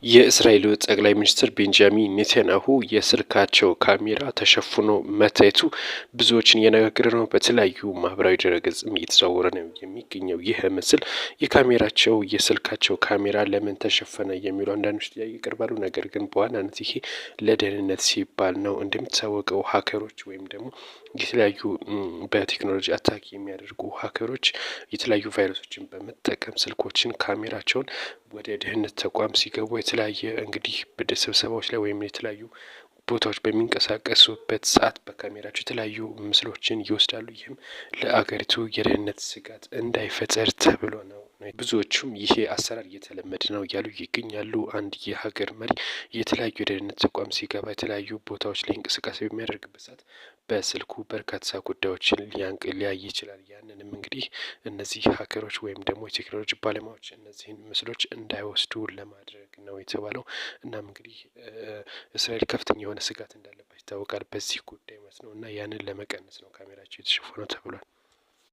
የእስራኤሉ ጠቅላይ ሚኒስትር ቤንጃሚን ኔታንያሁ የስልካቸው ካሜራ ተሸፍኖ መታየቱ ብዙዎችን እያነጋገረ ነው። በተለያዩ ማህበራዊ ድረገጽም እየተዘዋወረ ነው የሚገኘው ይህ ምስል። የካሜራቸው የስልካቸው ካሜራ ለምን ተሸፈነ የሚሉ አንዳንዶች ጥያቄ ይቀርባሉ። ነገር ግን በዋናነት ይሄ ለደህንነት ሲባል ነው። እንደሚታወቀው ሀከሮች ወይም ደግሞ የተለያዩ በቴክኖሎጂ አታክ የሚያደርጉ ሀከሮች የተለያዩ ቫይረሶችን በመጠቀም ስልኮችን ካሜራቸውን ወደ ደህንነት ተቋም ሲገቡ የተለያየ እንግዲህ ስብሰባዎች ላይ ወይም የተለያዩ ቦታዎች በሚንቀሳቀሱበት ሰዓት በካሜራቸው የተለያዩ ምስሎችን ይወስዳሉ። ይህም ለአገሪቱ የደህንነት ስጋት እንዳይፈጠር ተብሎ ነው። ብዙዎቹም ይሄ አሰራር እየተለመደ ነው እያሉ ይገኛሉ። አንድ የሀገር መሪ የተለያዩ የደህንነት ተቋም ሲገባ የተለያዩ ቦታዎች ላይ እንቅስቃሴ በሚያደርግበት ሰዓት በስልኩ በርካታ ጉዳዮችን ሊያይ ይችላል። ያንንም እንግዲህ እነዚህ ሀከሮች ወይም ደግሞ የቴክኖሎጂ ባለሙያዎች እነዚህን ምስሎች እንዳይወስዱ ለማድረግ ነው የተባለው። እናም እንግዲህ እስራኤል ከፍተኛ የሆነ ስጋት እንዳለባት ይታወቃል በዚህ ጉዳይ ማለት ነው። እና ያንን ለመቀነስ ነው ካሜራቸው የተሸፈነው ተብሏል።